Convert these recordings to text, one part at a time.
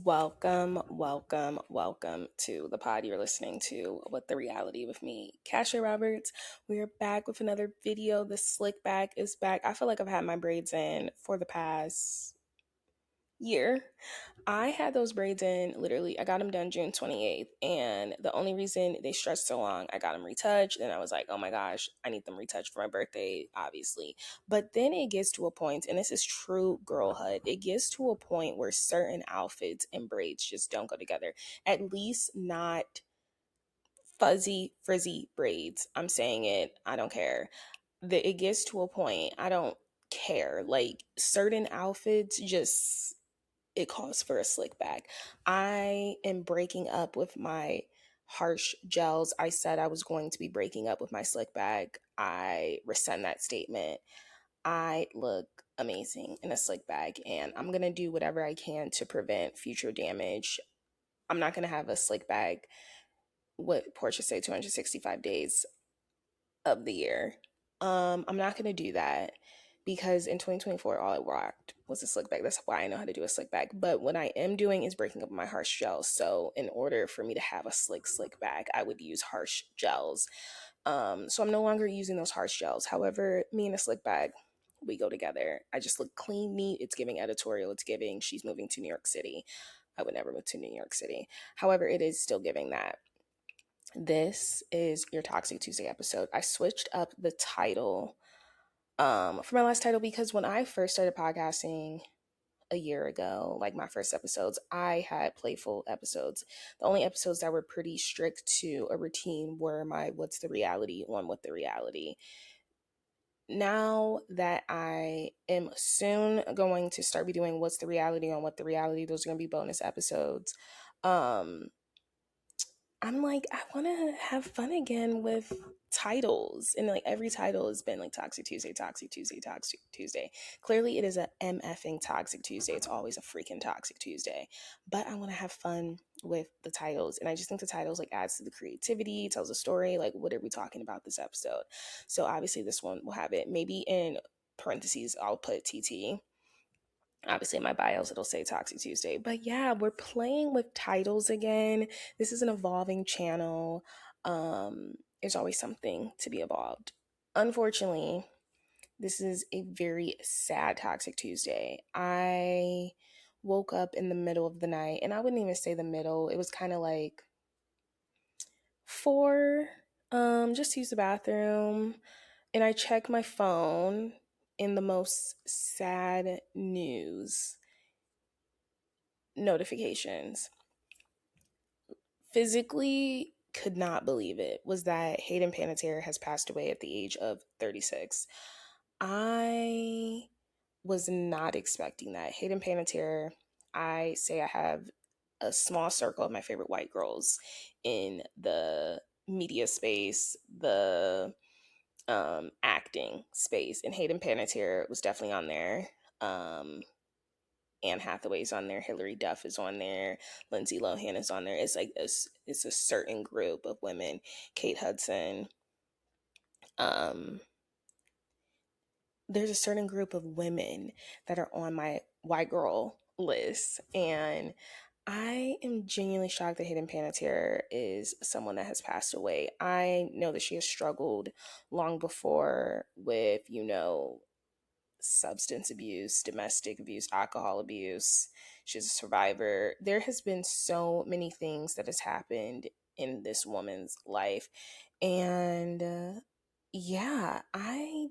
Welcome to the pod you're listening to with the reality with me, Kasha Roberts. We are back with another video. The slick back is back. I feel like I've had my braids in for the past year. I had those braids in literally, I got them done June 28th. And the only reason they stretched so long, I got them retouched. And I was like, oh my gosh, I need them retouched for my birthday, obviously. But then it gets to a point, and this is true girlhood, it gets to a point where certain outfits and braids just don't go together. At least not fuzzy, frizzy braids. I'm saying it, I don't care. It gets to a point, I don't care. Like certain outfits just it calls for a slick back. I am breaking up with my harsh gels. I said I was going to be breaking up with my slick back. I rescind that statement. I look amazing in a slick bag, and I'm going to do whatever I can to prevent future damage. I'm not going to have a slick bag, what Portia say, 265 days of the year. I'm not going to do that because in 2024, all it rocked was a slick back. That's why I know how to do a slick back. But what I am doing is breaking up my harsh gels. So in order for me to have a slick back, I would use harsh gels. So I'm no longer using those harsh gels. However, me and a slick bag, we go together. I just look clean, neat. It's giving editorial. It's giving she's moving to New York City. I would never move to New York City. However, it is still giving that. This is your Toxic Tuesday episode. I switched up the title for my last title because when I first started podcasting a year ago, like my first episodes, I had playful episodes. The only episodes that were pretty strict to a routine were my What's the Reality on What the Reality. Now that I am soon going to start be doing What's the Reality on What the Reality, those are going to be bonus episodes. I'm like, I want to have fun again with titles. And like every title has been like Toxic Tuesday, Toxic Tuesday, Toxic Tuesday. Clearly, it is a MFing Toxic Tuesday. It's always a freaking Toxic Tuesday. But I want to have fun with the titles. And I just think the titles like adds to the creativity, tells a story. Like, what are we talking about this episode? So obviously, this one will have it. Maybe in parentheses, I'll put TT. Obviously, in my bios, it'll say Toxic Tuesday. But yeah, we're playing with titles again. This is an evolving channel. There's always something to be evolved. Unfortunately, this is a very sad Toxic Tuesday. I woke up in the middle of the night, and I wouldn't even say the middle. It was kind of like 4, just to use the bathroom. And I checked my phone in the most sad news notifications. Physically could not believe it was that Hayden Panettiere has passed away at the age of 36. I was not expecting that. Hayden Panettiere, I say I have a small circle of my favorite white girls in the media space, the acting space, and Hayden Panettiere was definitely on there. Anne Hathaway's on there, Hilary Duff is on there, Lindsay Lohan is on there. It's like it's a certain group of women. Kate Hudson. There's a certain group of women that are on my white girl list, and I am genuinely shocked that Hayden Panettiere is someone that has passed away. I know that she has struggled long before with, substance abuse, domestic abuse, alcohol abuse. She's a survivor. There has been so many things that has happened in this woman's life. And yeah, I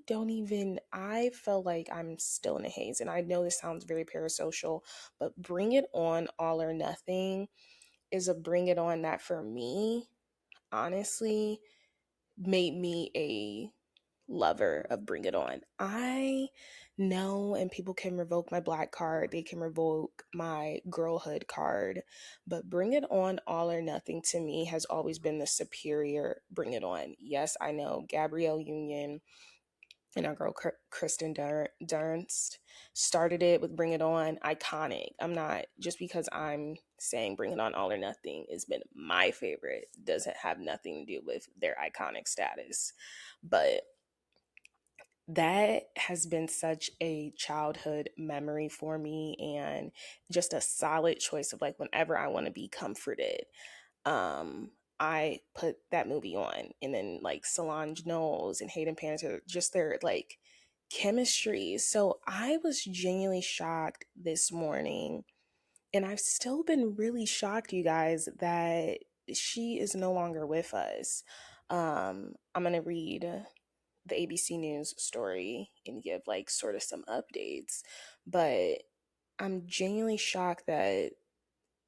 felt like I'm still in a haze. And I know this sounds very parasocial, but Bring It On All or Nothing is a Bring It On that for me, honestly, made me a lover of Bring It On. I know, and people can revoke my black card, they can revoke my girlhood card, but Bring It On All or Nothing to me has always been the superior Bring It On. Yes, I know Gabrielle Union and our girl Kristen Dunst started it with Bring It On. Iconic. I'm not, just because I'm saying Bring It On All or Nothing has been my favorite, doesn't have nothing to do with their iconic status. But that has been such a childhood memory for me, and just a solid choice of like whenever I want to be comforted, um I put that movie on. And then like Solange Knowles and Hayden Panettiere, just their like chemistry. So I was genuinely shocked this morning, and I've still been really shocked, you guys, that she is no longer with us. I'm gonna read the ABC News story and give like sort of some updates. But I'm genuinely shocked that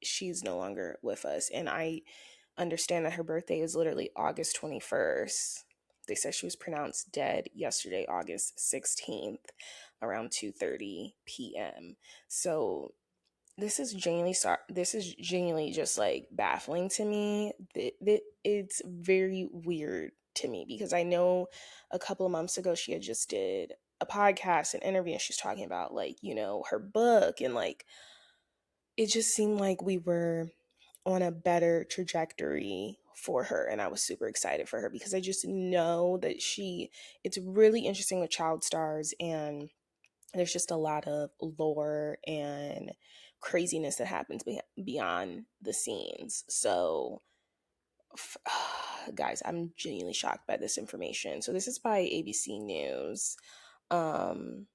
she's no longer with us. And I understand that her birthday is literally August 21st. They said she was pronounced dead yesterday, August 16th, around 2:30 p.m. So this is genuinely just like baffling to me. It's very weird to me, because I know a couple of months ago she had just did a podcast, an interview, and she's talking about like, her book, and like it just seemed like we were on a better trajectory for her, and I was super excited for her, because I just know that it's really interesting with child stars, and there's just a lot of lore and craziness that happens beyond the scenes. So, guys, I'm genuinely shocked by this information. So this is by ABC News. Um,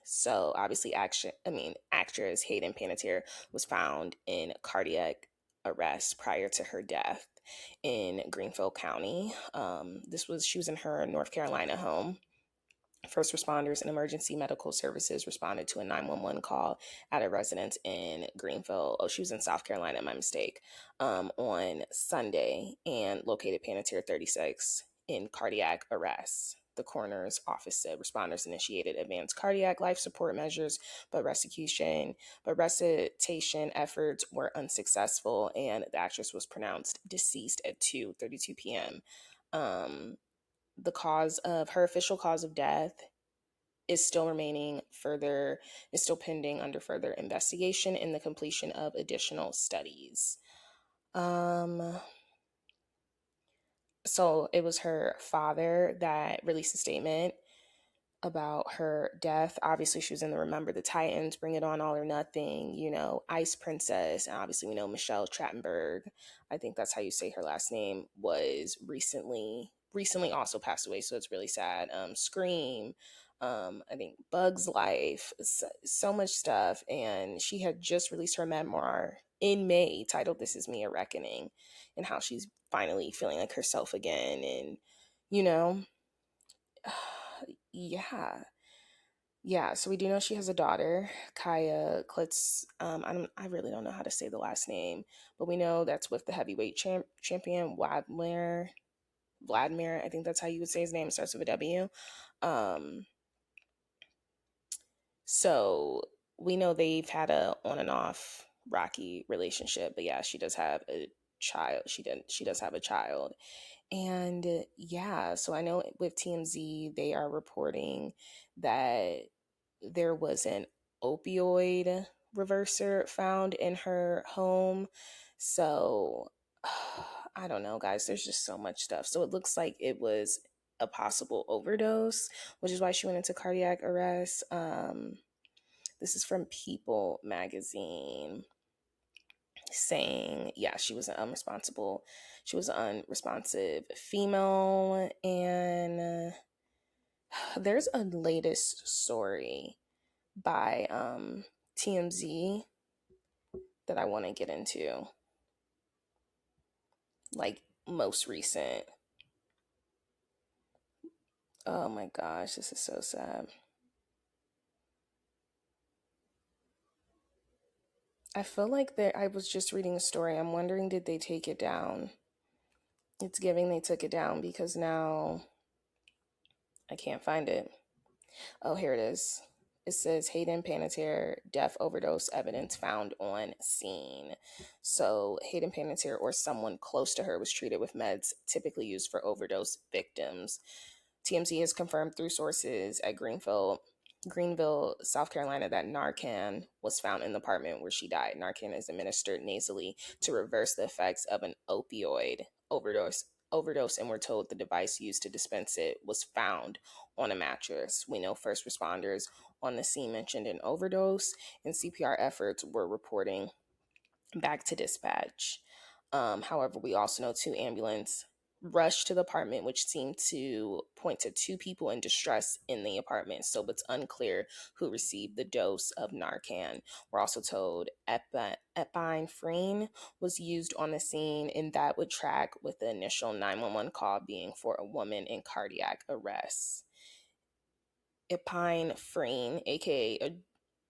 so obviously, actress Hayden Panettiere was found in cardiac arrest prior to her death in Greenfield County. She was in her North Carolina home. First responders and emergency medical services responded to a 911 call at a residence in Greenville. Oh, she was in South Carolina, my mistake. On Sunday, and located Panettiere 36 in cardiac arrest. The coroner's office said responders initiated advanced cardiac life support measures, but resuscitation efforts were unsuccessful, and the actress was pronounced deceased at 2:32 p.m. Her official cause of death is still pending under further investigation and the completion of additional studies. So it was her father that released a statement about her death. Obviously, she was in the Remember the Titans, Bring It On, All or Nothing, Ice Princess. And obviously, we know Michelle Trachtenberg, I think that's how you say her last name, was recently also passed away. So it's really sad. Scream, I think Bug's Life, so much stuff. And she had just released her memoir in May titled This Is Me, A Reckoning, and how she's finally feeling like herself again. And, you know, yeah. Yeah, so we do know she has a daughter, Kaya Klitz. I really don't know how to say the last name, but we know that's with the heavyweight champion Vladimir. I think that's how you would say his name. It starts with a W. Um, so we know they've had a on and off rocky relationship, but yeah, she does have a child. She does have a child. And yeah, so I know with TMZ, they are reporting that there was an opioid reverser found in her home. So I don't know, guys. There's just so much stuff. So it looks like it was a possible overdose, which is why she went into cardiac arrest. This is from People magazine, saying, yeah, she was an unresponsive female. And there's a latest story by TMZ that I want to get into, like most recent. Oh my gosh, this is so sad. I feel like I was just reading a story. I'm wondering, did they take it down? It's giving they took it down, because now I can't find it. Oh, here it is. It says Hayden Panettiere death overdose evidence found on scene. So Hayden Panettiere or someone close to her was treated with meds typically used for overdose victims. TMZ has confirmed through sources at Greenville, South Carolina, that Narcan was found in the apartment where she died. Narcan is administered nasally to reverse the effects of an opioid overdose overdose, and we're told the device used to dispense it was found on a mattress. We know first responders on the scene mentioned an overdose, and CPR efforts were reporting back to dispatch. However, we also know two ambulance rushed to the apartment, which seemed to point to two people in distress in the apartment. So it's unclear who received the dose of Narcan. We're also told epinephrine was used on the scene, and that would track with the initial 911 call being for a woman in cardiac arrest. Epinephrine, aka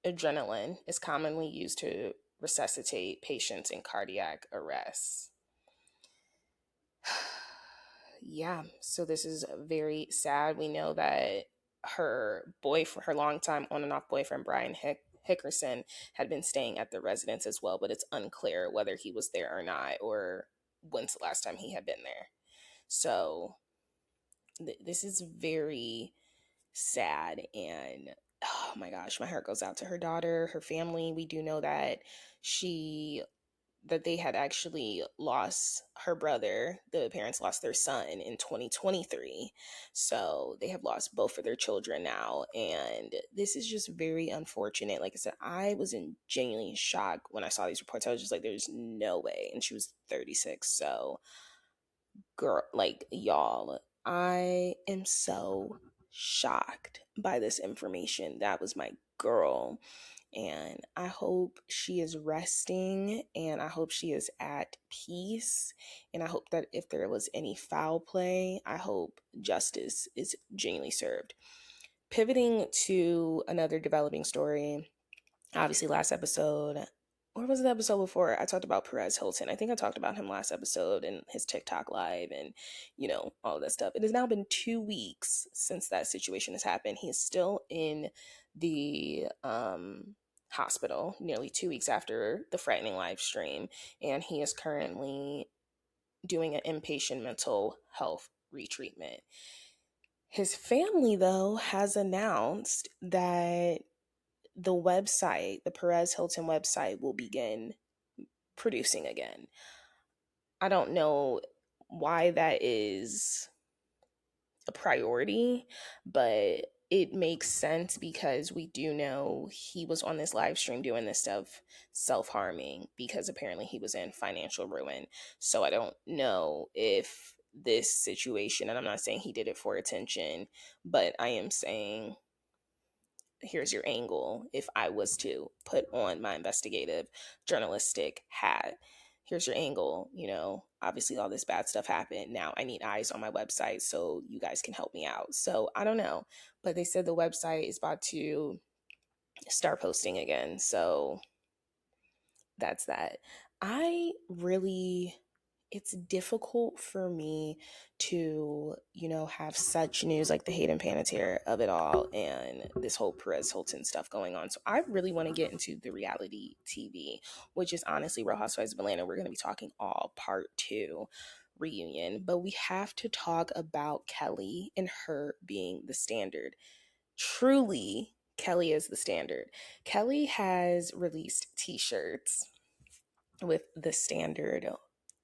adrenaline, is commonly used to resuscitate patients in cardiac arrest. Yeah, so this is very sad. We know that her boyfriend, her longtime on and off boyfriend, Brian Hickerson, had been staying at the residence as well, but it's unclear whether he was there or not, or when's the last time he had been there. So this is very sad, and oh my gosh, my heart goes out to her daughter, her family. We do know that they had actually lost her brother. The parents lost their son in 2023. So they have lost both of their children now. And this is just very unfortunate. Like I said, I was in genuinely shock when I saw these reports. I was just like, there's no way. And she was 36. So, girl, like, y'all, I am so shocked by this information. That was my girl. And I hope she is resting, and I hope she is at peace. And I hope that if there was any foul play, I hope justice is genuinely served. Pivoting to another developing story, obviously last episode, or was it the episode before, I talked about Perez Hilton. I think I talked about him last episode and his TikTok live and, all of that stuff. It has now been 2 weeks since that situation has happened. He is still in the hospital, nearly 2 weeks after the frightening live stream, and he is currently doing an inpatient mental health retreatment. His family, though, has announced that the Perez Hilton website, will begin producing again. I don't know why that is a priority, but it makes sense because we do know he was on this live stream doing this stuff self-harming because apparently he was in financial ruin. So I don't know if this situation, and I'm not saying he did it for attention, but I am saying here's your angle. If I was to put on my investigative journalistic hat, here's your angle. Obviously all this bad stuff happened. Now I need eyes on my website so you guys can help me out. So I don't know, but they said the website is about to start posting again. So that's that. It's difficult for me to, have such news like the Hayden Panettiere of it all and this whole Perez Hilton stuff going on. So I really want to get into the reality TV, which is honestly Real Housewives of Atlanta. We're going to be talking all part 2 reunion, but we have to talk about Kelli and her being the standard. Truly, Kelli is the standard. Kelli has released t-shirts with the standard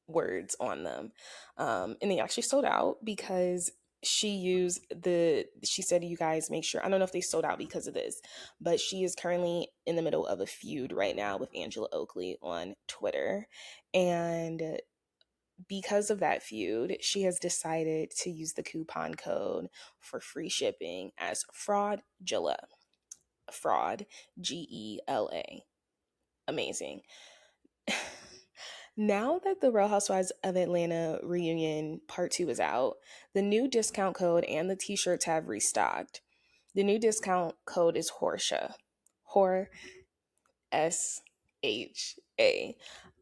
words on them. And they actually sold out because she said, you guys make sure, I don't know if they sold out because of this, but she is currently in the middle of a feud right now with Angela Oakley on Twitter. And because of that feud, she has decided to use the coupon code for free shipping as fraudula. Fraud, GELA. Amazing. Now that the Real Housewives of Atlanta reunion part 2 is out, the new discount code and the t-shirts have restocked. The new discount code is HORSHA. HOR, SHA.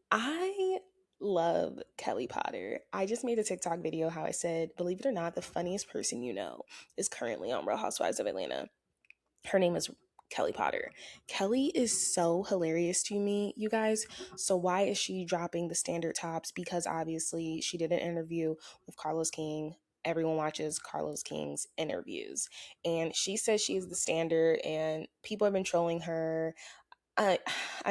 I love Kelli Potter. I just made a TikTok video how I said, believe it or not, the funniest person you know is currently on Real Housewives of Atlanta. Her name is Kelli Potter. Kelli is so hilarious to me, you guys. So why is she dropping the standard tops? Because obviously she did an interview with Carlos King. Everyone watches Carlos King's interviews. And she says she is the standard and people have been trolling her. I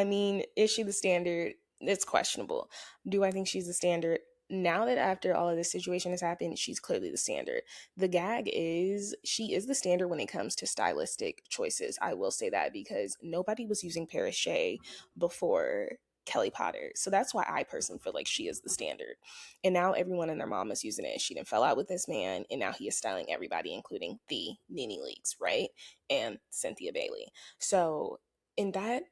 mean, is she the standard? It's questionable. Do I think she's the standard? now that after all of this situation has happened, she's clearly the standard. The gag is she is the standard when it comes to stylistic choices. I will say that because nobody was using Paris Shea before Kelli Potter. So that's why I personally feel like she is the standard. And now everyone and their mom is using it. She didn't fell out with this man, and now he is styling everybody, including the Nene Leakes, right? And Cynthia Bailey. So in that,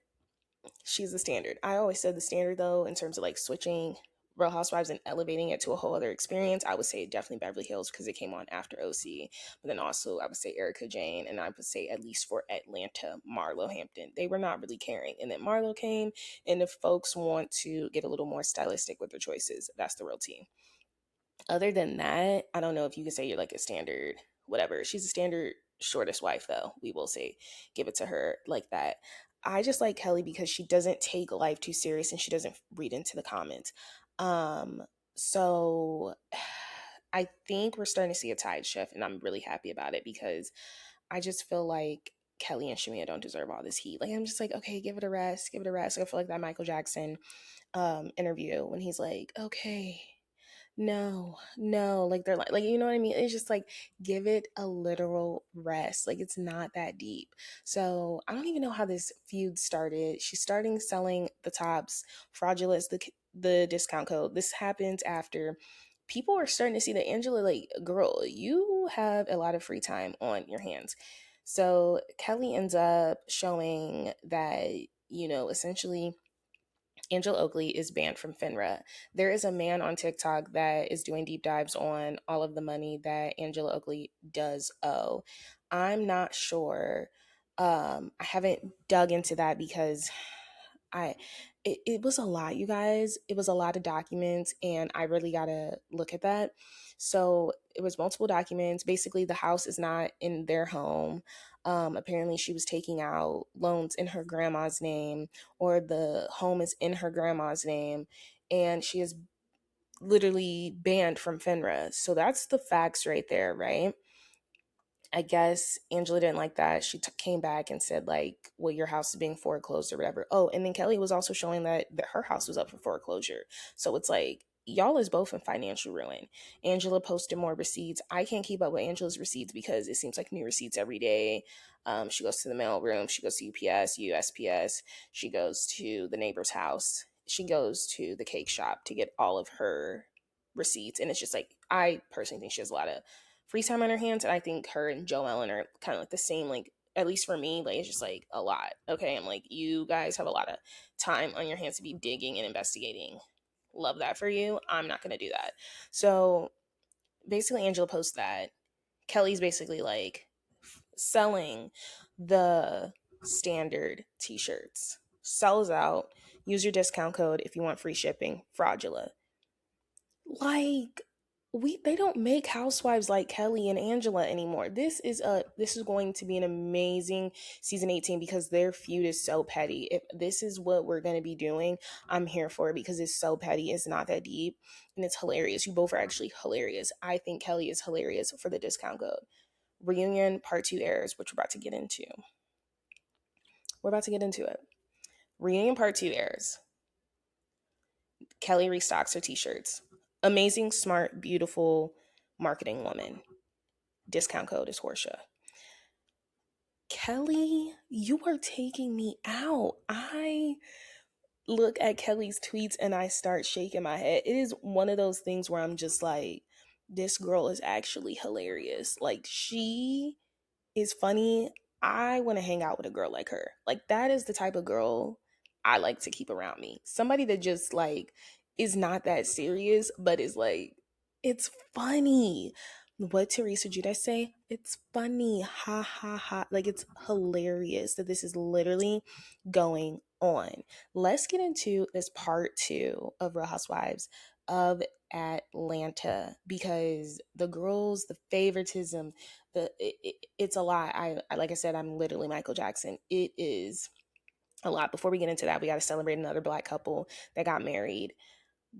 she's the standard. I always said the standard though, in terms of like switching Real Housewives and elevating it to a whole other experience, I would say definitely Beverly Hills because it came on after OC. But then also I would say Erica Jane, and I would say at least for Atlanta, Marlo Hampton. They were not really caring. And then Marlo came, and if folks want to get a little more stylistic with their choices, that's the real tea. Other than that, I don't know if you can say you're like a standard, whatever. She's a standard shortest wife, though. We will say, give it to her like that. I just like Kelli because she doesn't take life too serious and she doesn't read into the comments. Um, so I think we're starting to see a tide shift, and I'm really happy about it because I just feel like Kelli and Shamia don't deserve all this heat. Like I'm just like, okay, give it a rest, give it a rest. Like, I feel like that Michael Jackson interview when he's like, okay, no, no, like they're like you know what I mean? It's just like give it a literal rest. Like it's not that deep. So I don't even know how this feud started. She's starting selling the tops, fraudulent is the discount code. This happens after people are starting to see that Angela, like, girl, you have a lot of free time on your hands. So Kelli ends up showing that, essentially Angela Oakley is banned from FINRA. There is a man on TikTok that is doing deep dives on all of the money that Angela Oakley does owe. I'm not sure. I haven't dug into that because I it was a lot, you guys. It was a lot of documents, and I really gotta look at that. So it was multiple documents. Basically, the house is not in their home. Apparently, she was taking out loans in her grandma's name, or the home is in her grandma's name, and she is literally banned from FINRA. So that's the facts right there, right? I guess Angela didn't like that. She came back and said, like, well, your house is being foreclosed or whatever. Oh, and then Kelli was also showing that her house was up for foreclosure. So it's like, y'all is both in financial ruin. Angela posted more receipts. I can't keep up with Angela's receipts because it seems like new receipts every day. She goes to the mail room. She goes to UPS, USPS. She goes to the neighbor's house. She goes to the cake shop to get all of her receipts. And it's just like, I personally think she has a lot of free time on her hands, and I think her and Joe Ellen are kind of like the same. Like at least for me, like it's just like a lot. Okay, I'm like you guys have a lot of time on your hands to be digging and investigating. Love that for you. I'm not gonna do that. So basically, Angela posts that Kelli's basically like selling the standard T-shirts. Sells out. Use your discount code if you want free shipping. Fraudulent. Like they don't make housewives like Kelli and Angela anymore. This is going to be an amazing season 18 because their feud is so petty. If this is what we're going to be doing, I'm here for it because it's so petty. It's not that deep, and it's hilarious. You both are actually hilarious. I think Kelli is hilarious for the discount code. Reunion part 2 airs, which we're about to get into. We're about to get into it. Reunion part 2 airs. Kelli restocks her t-shirts. Amazing, smart, beautiful marketing woman. Discount code is Portia. Kelli, you are taking me out. I look at Kelli's tweets and I start shaking my head. It is one of those things where I'm just like, this girl is actually hilarious. Like, she is funny. I want to hang out with a girl like her. Like, that is the type of girl I like to keep around me. Somebody that just like is not that serious, but is like, it's funny. What Teresa Judah say? It's funny. Ha ha ha. Like, it's hilarious that this is literally going on. Let's get into this part 2 of Real Housewives of Atlanta because the girls, the favoritism, it's a lot. I like I said, I'm literally Michael Jackson. It is a lot. Before we get into that, we got to celebrate another Black couple that got married.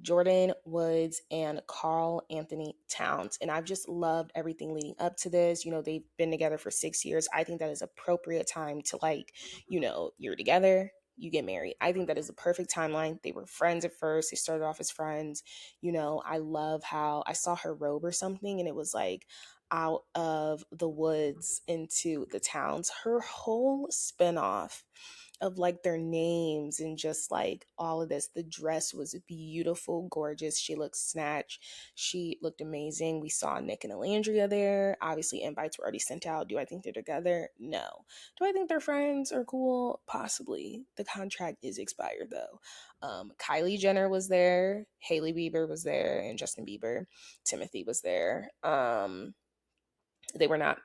Jordan Woods and Carl Anthony Towns. And I've just loved everything leading up to this. They've been together for 6 years. I think that is appropriate time to, like, you're together. you get married. I think that is the perfect timeline. They were friends at first. They started off as friends. I love how I saw her robe or something and it was like out of the woods into the towns. Her whole spinoff of like their names and just like all of this. The dress was beautiful, gorgeous. She looked snatched. She looked amazing. We saw Nick and Alandria there. Obviously, invites were already sent out. Do I think they're together? No. Do I think they're friends or cool? Possibly. The contract is expired though. Kylie Jenner was there. Hailey Bieber was there, and Justin Bieber. Timothy was there. They were not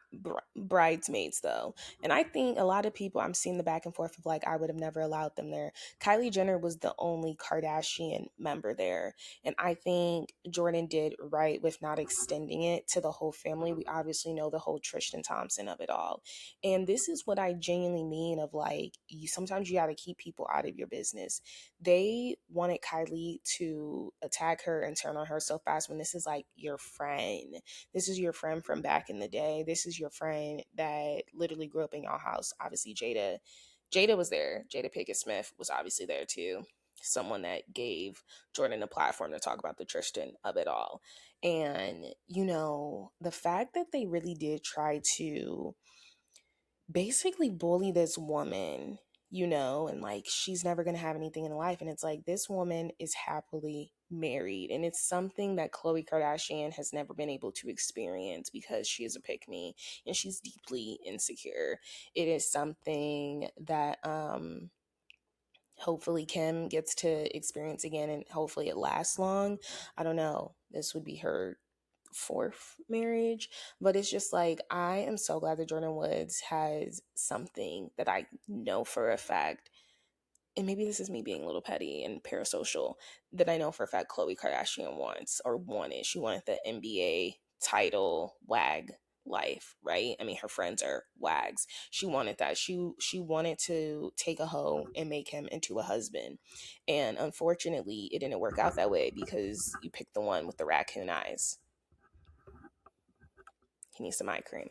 bridesmaids though, and I think a lot of people, I'm seeing the back and forth of like I would have never allowed them there. Kylie Jenner was the only Kardashian member there, and I think Jordan did right with not extending it to the whole family. We obviously know the whole Tristan Thompson of it all, and this is what I genuinely mean of like sometimes you got to keep people out of your business. They wanted Kylie to attack her and turn on her so fast when this is like your friend. This is your friend from back in the day. This is your friend that literally grew up in your house. Obviously, Jada was there. Jada Pinkett Smith was obviously there too. Someone that gave Jordan a platform to talk about the Tristan of it all. And, the fact that they really did try to basically bully this woman, and like she's never going to have anything in life. And it's like this woman is happily married. And it's something that Khloe Kardashian has never been able to experience because she is a pick me and she's deeply insecure. It is something that hopefully Kim gets to experience again and hopefully it lasts long. I don't know. This would be her fourth marriage, but it's just like I am so glad that Jordan Woods has something that I know for a fact, and maybe this is me being a little petty and parasocial, that I know for a fact Khloe Kardashian wants or wanted. She wanted the NBA title wag life, right? I mean, her friends are wags. She wanted that. She wanted to take a hoe and make him into a husband. And unfortunately, it didn't work out that way because you picked the one with the raccoon eyes. He needs some eye cream.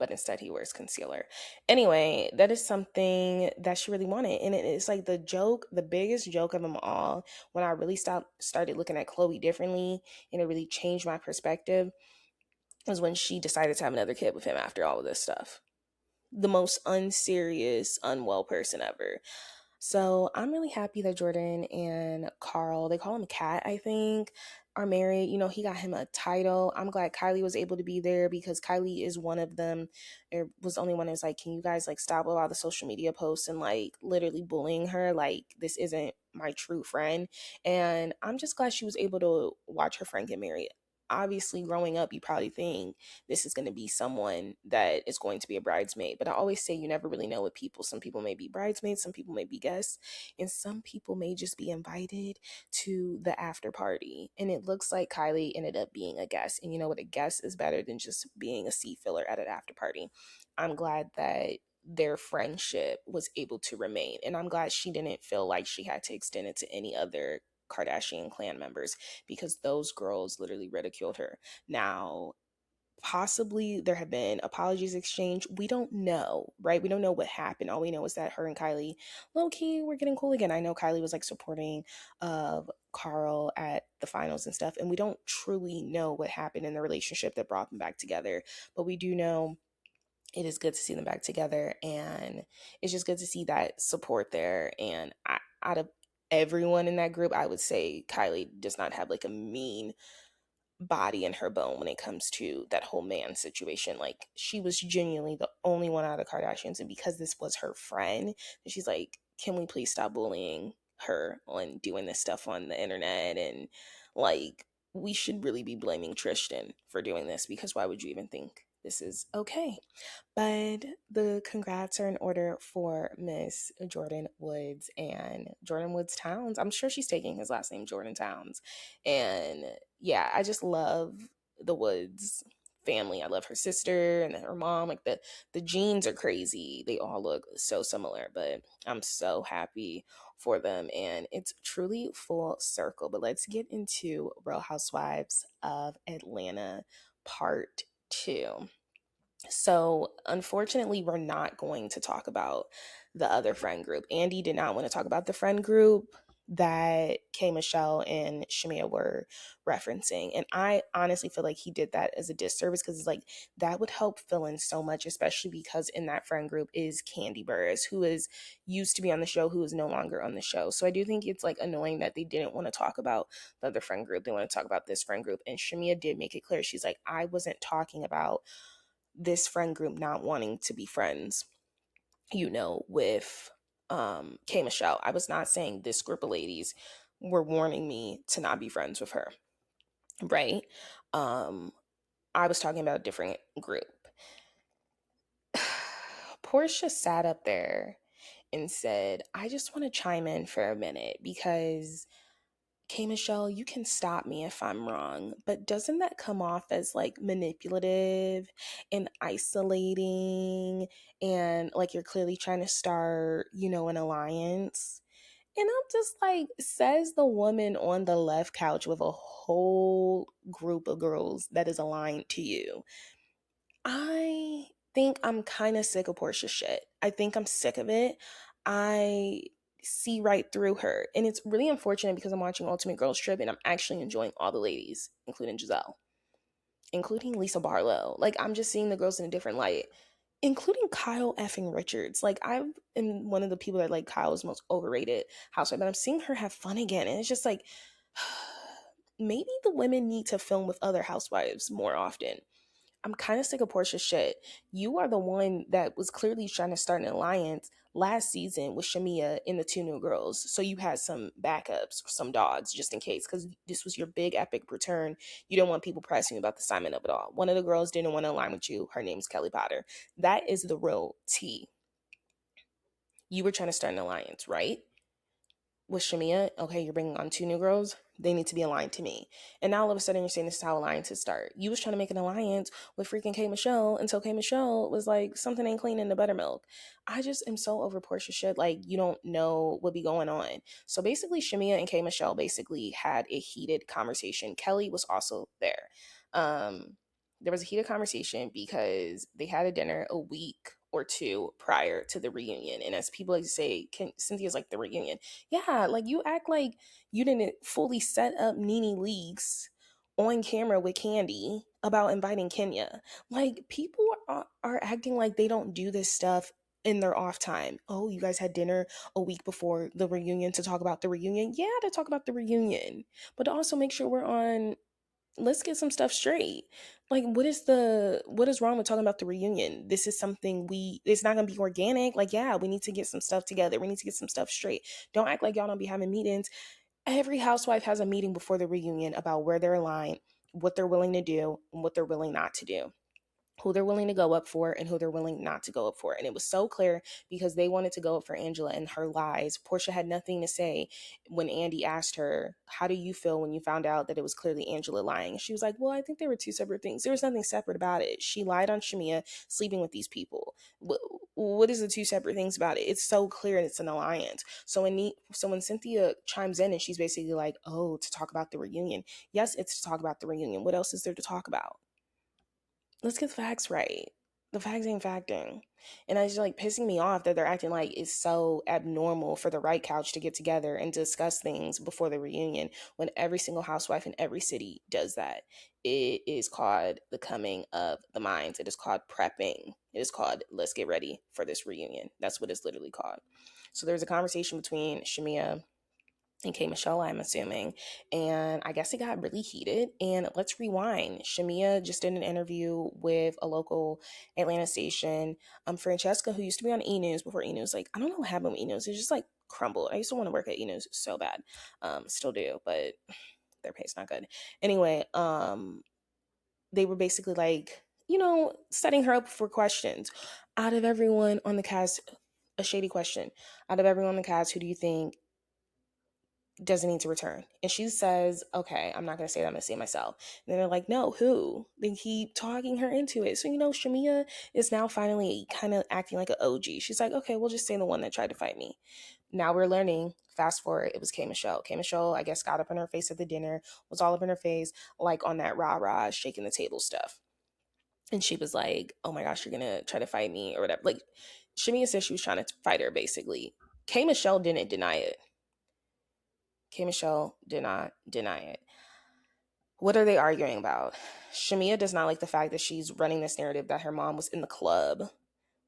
But instead he wears concealer. Anyway, that is something that she really wanted. And it's like the biggest joke of them all, when I really started looking at Khloe differently and it really changed my perspective, was when she decided to have another kid with him after all of this stuff. The most unserious, unwell person ever. So I'm really happy that Jordan and Carl, they call him Cat, I think, are married. He got him a title. I'm glad Kylie was able to be there because Kylie is one of them. It was the only one that's like, can you guys like stop with all the social media posts and like literally bullying her? Like, this isn't my true friend. And I'm just glad she was able to watch her friend get married. Obviously, growing up, you probably think this is going to be someone that is going to be a bridesmaid. But I always say you never really know with people. Some people may be bridesmaids, some people may be guests, and some people may just be invited to the after party. And it looks like Kylie ended up being a guest. And you know what? A guest is better than just being a seat filler at an after party. I'm glad that their friendship was able to remain. And I'm glad she didn't feel like she had to extend it to any other Kardashian clan members because those girls literally ridiculed her. Now, possibly there have been apologies exchanged. We don't know, right? We don't know what happened. All we know is that her and Kylie, low key, were getting cool again. I know Kylie was like supporting Carl at the finals and stuff, and we don't truly know what happened in the relationship that brought them back together. But we do know it is good to see them back together, and it's just good to see that support there. And out of everyone in that group, I would say Kylie does not have like a mean body in her bone when it comes to that whole man situation. Like, she was genuinely the only one out of the Kardashians, and because this was her friend, she's like, can we please stop bullying her on doing this stuff on the internet? And like, we should really be blaming Tristan for doing this, because why would you even think this is okay? But the congrats are in order for Miss Jordan Woods and Jordan Woods Towns. I'm sure she's taking his last name, Jordan Towns. And yeah, I just love the Woods family. I love her sister and her mom. Like, the genes are crazy. They all look so similar, but I'm so happy for them, and it's truly full circle. But let's get into Real Housewives of Atlanta Part 2. So, unfortunately, we're not going to talk about the other friend group. Andy did not want to talk about the friend group that K. Michelle and Shamia were referencing. And I honestly feel like he did that as a disservice because it's like that would help fill in so much, especially because in that friend group is Candy Burris, who is used to be on the show, who is no longer on the show. So I do think it's like annoying that they didn't want to talk about the other friend group. They want to talk about this friend group. And Shamia did make it clear. She's like, I wasn't talking about this friend group not wanting to be friends, with K. Michelle. I was not saying this group of ladies were warning me to not be friends with her, right? Um, I was talking about a different group. Portia sat up there and said, I just want to chime in for a minute because K. Michelle, you can stop me if I'm wrong, but doesn't that come off as like manipulative and isolating and like you're clearly trying to start, an alliance? And I'm just like, says the woman on the left couch with a whole group of girls that is aligned to you. I think I'm kind of sick of Portia shit. I think I'm sick of it. I see right through her. And it's really unfortunate because I'm watching Ultimate Girls Trip and I'm actually enjoying all the ladies, including Giselle, including Lisa Barlow. Like, I'm just seeing the girls in a different light, including Kyle effing Richards. Like, I'm one of the people that like Kyle's most overrated housewife, but I'm seeing her have fun again. And it's just like, maybe the women need to film with other housewives more often. I'm kind of sick of Portia's shit. You are the one that was clearly trying to start an alliance last season with Shamia and the two new girls. So you had some backups, some dogs, just in case, because this was your big epic return. You don't want people pressing about the assignment of it all. One of the girls didn't want to align with you. Her name's Kelli Potter. That is the real tea. You were trying to start an alliance, right? With Shamia, okay, you're bringing on two new girls. They need to be aligned to me. And now all of a sudden you're saying this is how alliances start. You was trying to make an alliance with freaking K. Michelle until K. Michelle was like, something ain't clean in the buttermilk. I just am so over Portia shit. Like, you don't know what be going on. So basically, Shamia and K. Michelle basically had a heated conversation. Kelly was also there. There was a heated conversation because they had a dinner a week or two prior to the reunion. And as people like to say, Cynthia's like the reunion. Yeah, like you act like you didn't fully set up Nene Leakes on camera with Candy about inviting Kenya. Like people are acting like they don't do this stuff in their off time. Oh, you guys had dinner a week before the reunion to talk about the reunion? Yeah, to talk about the reunion. But to also make sure we're on, let's get some stuff straight. Like what is wrong with talking about the reunion? This is something it's not gonna be organic. Like, yeah, we need to get some stuff together. We need to get some stuff straight. Don't act like y'all don't be having meetings. Every housewife has a meeting before the reunion about where they're aligned, what they're willing to do, and what they're willing not to do, who they're willing to go up for and who they're willing not to go up for. And it was so clear because they wanted to go up for Angela and her lies. Portia had nothing to say when Andy asked her, how do you feel when you found out that it was clearly Angela lying? She was like, well, I think there were two separate things. There was nothing separate about it. She lied on Shamia sleeping with these people. What is the two separate things about it? It's so clear and it's an alliance. So when Cynthia chimes in and she's basically like, oh, to talk about the reunion. Yes, it's to talk about the reunion. What else is there to talk about? Let's get the facts right. The facts ain't facting. And it's just like pissing me off that they're acting like it's so abnormal for the right couch to get together and discuss things before the reunion when every single housewife in every city does that. It is called the coming of the minds. It is called prepping. It is called let's get ready for this reunion. That's what it's literally called. So there's a conversation between Shamia and K. Michelle, I'm assuming. And I guess it got really heated. And let's rewind. Shamia just did an interview with a local Atlanta station. Francesca, who used to be on E! News before E! News, like, I don't know what happened with E! News. It just like crumbled. I used to want to work at E! News so bad. Still do, but their pay's not good. Anyway, they were basically like, setting her up for questions. Out of everyone on the cast, a shady question. Out of everyone on the cast, who do you think doesn't need to return? And she says, okay, I'm not going to say that, I'm going to say it myself. And then they're like, no, who? They keep talking her into it. So, Shamia is now finally kind of acting like an OG. She's like, okay, we'll just say the one that tried to fight me. Now we're learning, fast forward, it was K. Michelle. K. Michelle, I guess, got up in her face at the dinner, was all up in her face, like on that rah-rah, shaking the table stuff. And she was like, oh my gosh, you're gonna try to fight me or whatever. Like, Shamia said she was trying to fight her, basically. K. Michelle didn't deny it. K. Michelle did not deny it. What are they arguing about? Shamia does not like the fact that she's running this narrative that her mom was in the club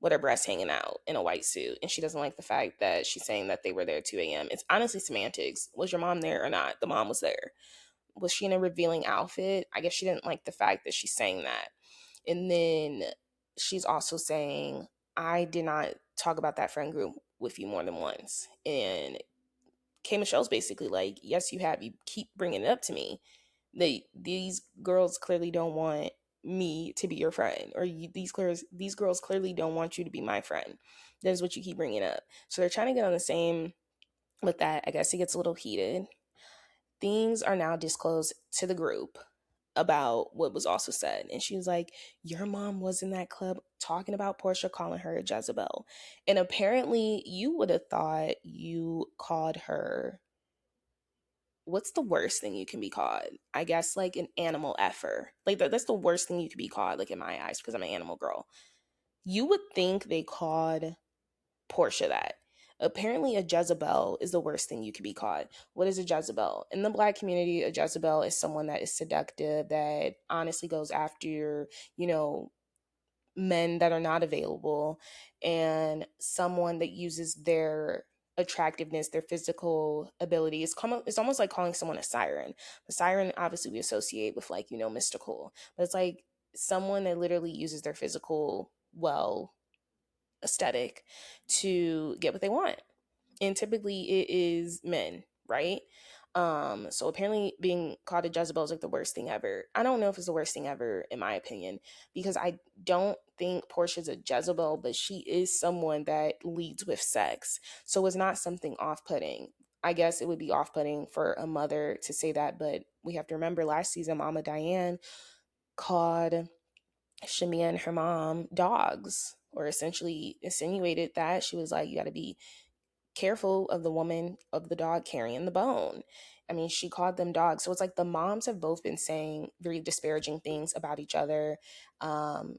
with her breasts hanging out in a white suit. And she doesn't like the fact that she's saying that they were there at 2 a.m. It's honestly semantics. Was your mom there or not? The mom was there. Was she in a revealing outfit? I guess she didn't like the fact that she's saying that. And then she's also saying, I did not talk about that friend group with you more than once. And K. Michelle's basically like, yes, you have. You keep bringing it up to me. These girls clearly don't want me to be your friend, or these girls clearly don't want you to be my friend. That is what you keep bringing up. So they're trying to get on the same with that. I guess it gets a little heated. Things are now disclosed to the group about what was also said. And she was like, your mom was in that club talking about Portia, calling her a Jezebel. And apparently you would have thought you called her, what's the worst thing you can be called? I guess like an animal effer. Like that's the worst thing you could be called, like in my eyes, because I'm an animal girl. You would think they called Portia that. Apparently, a Jezebel is the worst thing you could be called. What is a Jezebel? In the Black community, a Jezebel is someone that is seductive, that honestly goes after, men that are not available, and someone that uses their attractiveness, their physical ability. It's almost like calling someone a siren. The siren, obviously, we associate with like, mystical, but it's like someone that literally uses their physical, aesthetic to get what they want. And typically it is men, right? So apparently being called a Jezebel is like the worst thing ever. I don't know if it's the worst thing ever in my opinion, because I don't think Portia's a Jezebel, but she is someone that leads with sex. So it's not something off-putting. I guess it would be off-putting for a mother to say that, but we have to remember last season Mama Diane called Shamia and her mom dogs, or essentially insinuated that she was like, you got to be careful of the woman, of the dog carrying the bone. I mean, she called them dogs. So it's like the moms have both been saying very disparaging things about each other.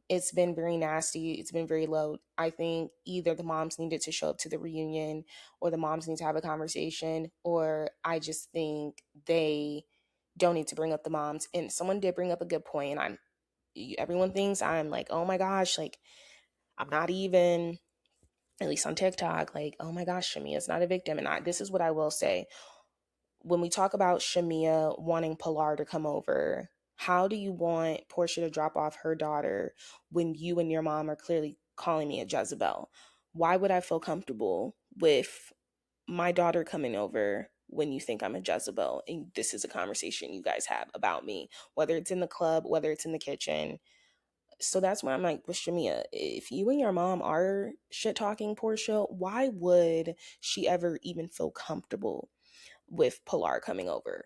It's been very nasty. It's been very low. I think either the moms needed to show up to the reunion, or the moms need to have a conversation, or I just think they don't need to bring up the moms. And someone did bring up a good point, and everyone thinks I'm like, oh my gosh, like I'm not even, at least on TikTok, like, oh my gosh, Shamia's not a victim. And this is what I will say. When we talk about Shamia wanting Pilar to come over, how do you want Portia to drop off her daughter when you and your mom are clearly calling me a Jezebel? Why would I feel comfortable with my daughter coming over when you think I'm a Jezebel? And this is a conversation you guys have about me, whether it's in the club, whether it's in the kitchen. So that's why I'm like, with Shamia, if you and your mom are shit talking Portia, why would she ever even feel comfortable with Pilar coming over?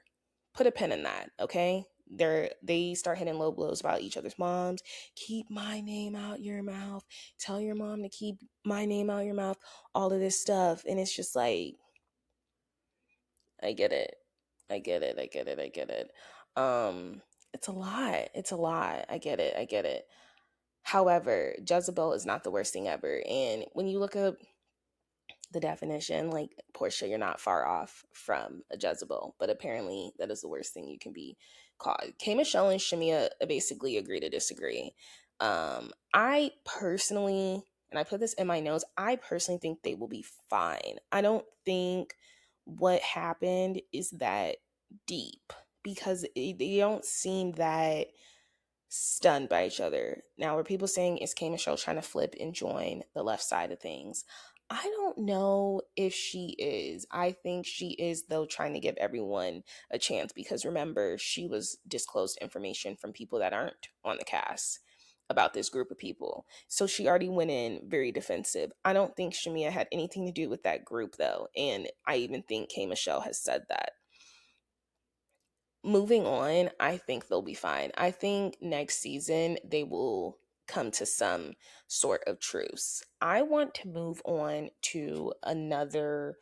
Put a pin in that, okay? They start hitting low blows about each other's moms. Keep my name out your mouth. Tell your mom to keep my name out your mouth. All of this stuff, and it's just like, I get it, I get it, I get it, I get it. It's a lot. It's a lot. I get it. I get it. However, Jezebel is not the worst thing ever. And when you look up the definition, like Portia, you're not far off from a Jezebel, but apparently that is the worst thing you can be called. K. Michelle and Shamia basically agree to disagree. I personally, and I put this in my notes, I personally think they will be fine. I don't think what happened is that deep, because they don't seem that stunned by each other. Now, were people saying, is K. Michelle trying to flip and join the left side of things? I don't know if she is. I think she is, though, trying to give everyone a chance, because remember, she was disclosed information from people that aren't on the cast about this group of people. So she already went in very defensive. I don't think Shamia had anything to do with that group, though. And I even think K. Michelle has said that. Moving on, I think they'll be fine. I think next season they will come to some sort of truce. I want to move on to another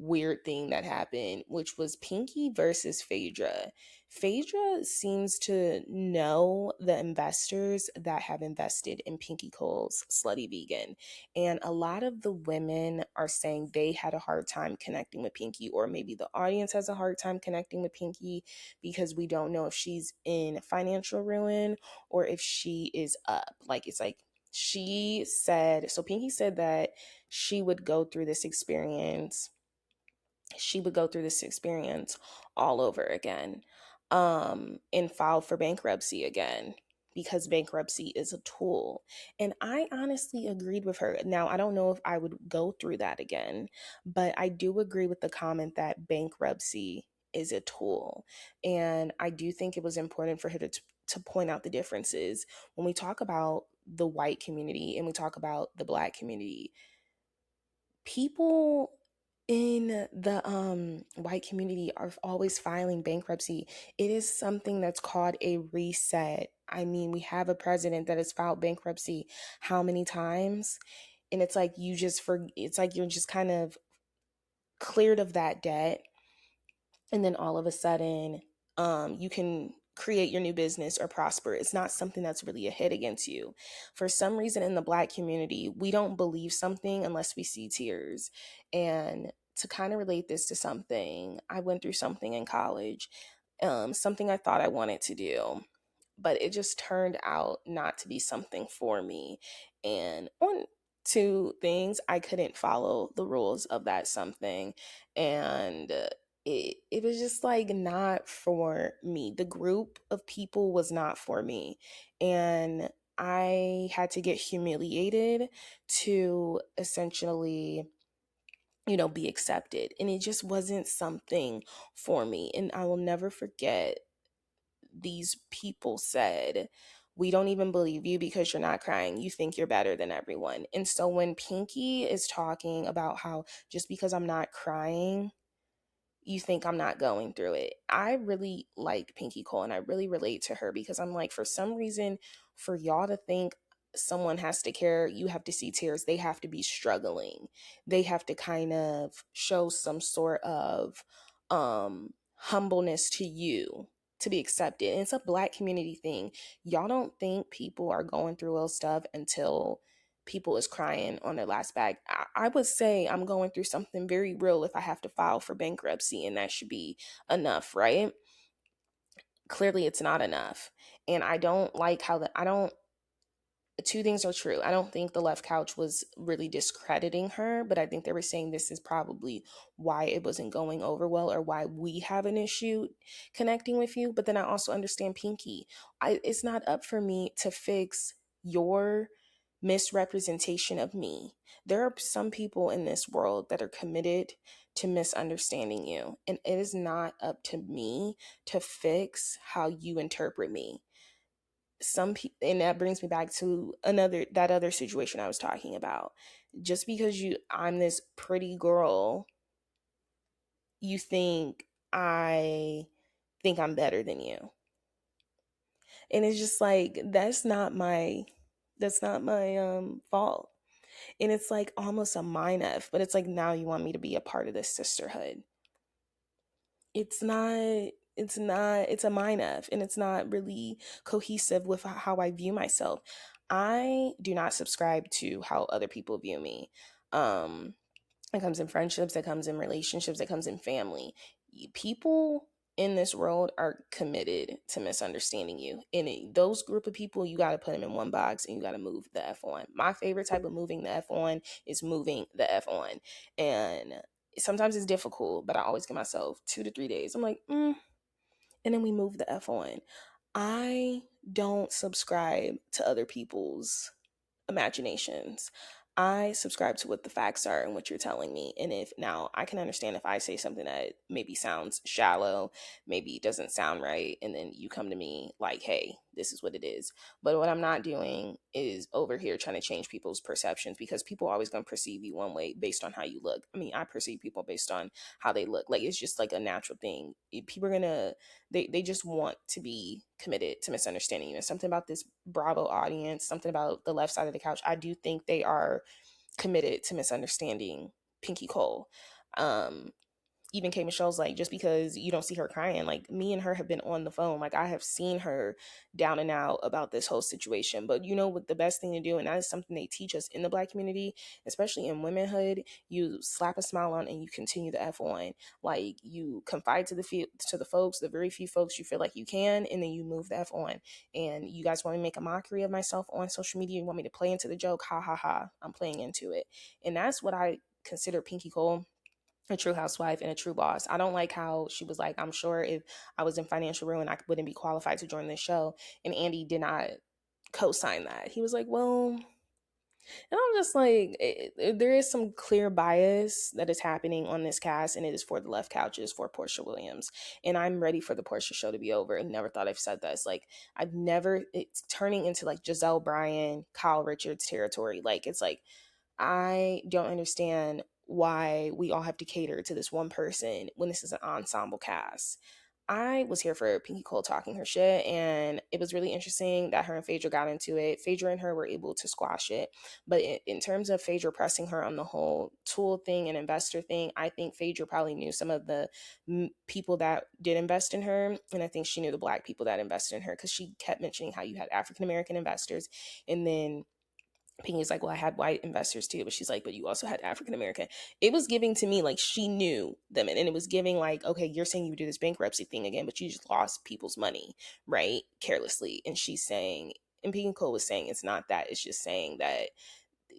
weird thing that happened, which was Pinky versus Phaedra. Phaedra seems to know the investors that have invested in Pinky Cole's Slutty Vegan. And a lot of the women are saying they had a hard time connecting with Pinky, or maybe the audience has a hard time connecting with Pinky because we don't know if she's in financial ruin or if she is up. Like, it's like she said, so Pinky said that she would go through this experience all over again, and file for bankruptcy again because bankruptcy is a tool. And I honestly agreed with her. Now, I don't know if I would go through that again, but I do agree with the comment that bankruptcy is a tool. And I do think it was important for her to point out the differences when we talk about the white community and we talk about the Black community. People in the white community are always filing bankruptcy. It is something that's called a reset. I mean, we have a president that has filed bankruptcy how many times? And it's like it's like you're just kind of cleared of that debt, and then all of a sudden you can create your new business or prosper. It's not something that's really a hit against you. For some reason in the Black community, we don't believe something unless we see tears. And to kind of relate this to something, I went through something in college, something I thought I wanted to do, but it just turned out not to be something for me. And on two things, I couldn't follow the rules of that something. And it was just like not for me. The group of people was not for me. And I had to get humiliated to essentially, be accepted. And it just wasn't something for me. And I will never forget, these people said, "We don't even believe you because you're not crying. You think you're better than everyone." And so when Pinky is talking about how just because I'm not crying, you think I'm not going through it, I really like Pinky Cole and I really relate to her, because I'm like, for some reason, for y'all to think someone has to care, you have to see tears, they have to be struggling, they have to kind of show some sort of humbleness to you to be accepted. And it's a Black community thing. Y'all don't think people are going through real stuff until people is crying on their last bag. I would say I'm going through something very real if I have to file for bankruptcy, and that should be enough, right? Clearly it's not enough. And I don't like how I don't, two things are true. I don't think the left couch was really discrediting her, but I think they were saying this is probably why it wasn't going over well, or why we have an issue connecting with you. But then I also understand Pinky. It's not up for me to fix your misrepresentation of me. There are some people in this world that are committed to misunderstanding you, and it is not up to me to fix how you interpret me. Some people, and that brings me back to that other situation I was talking about. Just because I'm this pretty girl, you think I think I'm better than you. And it's just like, that's not my fault. And it's like almost a mind f, but it's like, now you want me to be a part of this sisterhood. It's a mind f, and it's not really cohesive with how I view myself. I do not subscribe to how other people view me. It comes in friendships, it comes in relationships, it comes in family. People in this world are committed to misunderstanding you. And those group of people, you got to put them in one box and you got to move the F on. My favorite type of moving the F on is moving the F on. And sometimes it's difficult, but I always give myself 2 to 3 days. I'm like, and then we move the F on. I don't subscribe to other people's imaginations. I subscribe to what the facts are and what you're telling me. And if now I can understand if I say something that maybe sounds shallow, maybe doesn't sound right, and then you come to me like, hey, this is what it is. But what I'm not doing is over here trying to change people's perceptions, because people are always going to perceive you one way based on how you look. I mean, I perceive people based on how they look. Like, it's just like a natural thing. People are going to, they just want to be committed to misunderstanding you. And something about this Bravo audience, something about the left side of the couch, I do think they are committed to misunderstanding Pinky Cole. Even K Michelle's like, just because you don't see her crying, like me and her have been on the phone. Like I have seen her down and out about this whole situation. But you know what the best thing to do, and that is something they teach us in the Black community, especially in womanhood, you slap a smile on and you continue the F on. Like you confide to the folks, the very few folks you feel like you can, and then you move the F on. And you guys want me to make a mockery of myself on social media? You want me to play into the joke? Ha ha ha. I'm playing into it. And that's what I consider Pinky Cole, a true housewife and a true boss. I don't like how she was like, I'm sure if I was in financial ruin, I wouldn't be qualified to join this show. And Andy did not co-sign that. He was like, well, and I'm just like, there is some clear bias that is happening on this cast, and it is for the left couches for Portia Williams. And I'm ready for the Portia show to be over. And never thought I've said this. Like, it's turning into like Giselle Bryan, Kyle Richards territory. Like, it's like, I don't understand why we all have to cater to this one person when this is an ensemble cast. I was here for Pinky Cole talking her shit, and it was really interesting that her and Phaedra got into it. Phaedra and her were able to squash it. But in terms of Phaedra pressing her on the whole tool thing and investor thing, I think Phaedra probably knew some of the people that did invest in her. And I think she knew the Black people that invested in her, because she kept mentioning how you had African American investors, and then Pinky's like, well, I had white investors too, but she's like, but you also had African American. It was giving to me like she knew them, and it was giving like, okay, you're saying you would do this bankruptcy thing again, but you just lost people's money, right? Carelessly. And she's saying, and Pinky Cole was saying it's not that, it's just saying that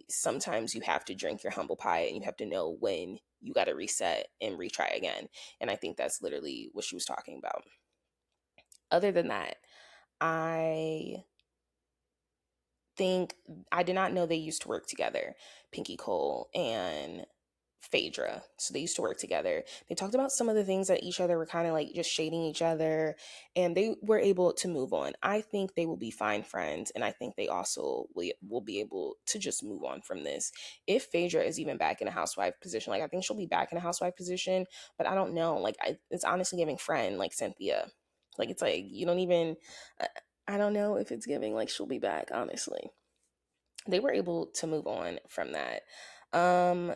sometimes you have to drink your humble pie and you have to know when you got to reset and retry again. And I think that's literally what she was talking about. Other than that, I think I did not know they used to work together, Pinky Cole and Phaedra. So they used to work together. They talked about some of the things that each other were kind of like just shading each other, and they were able to move on. I think they will be fine friends, and I think they also will be able to just move on from this. If Phaedra is even back in a housewife position, like I think she'll be back in a housewife position, but I don't know. Like it's honestly giving friend, like Cynthia. Like it's like you don't even. I don't know if it's giving like she'll be back, honestly. They were able to move on from that. Um,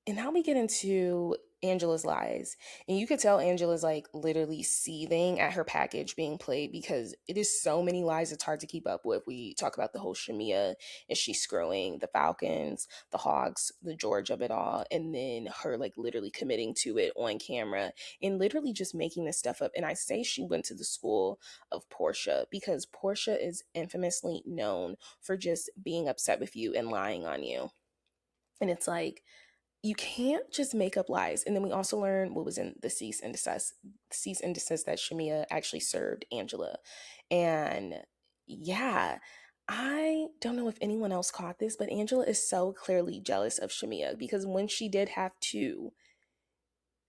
and now we get into Angela's lies. And you could tell Angela's like literally seething at her package being played, because it is so many lies it's hard to keep up with. We talk about the whole Shamia, is she screwing the Falcons, the Hawks, the George of it all, and then her like literally committing to it on camera and literally just making this stuff up. And I say she went to the school of Portia because Portia is infamously known for just being upset with you and lying on you. And it's like, you can't just make up lies. And then we also learned what was in the cease and desist that Shamia actually served Angela. And yeah, I don't know if anyone else caught this, but Angela is so clearly jealous of Shamia, because when she did have to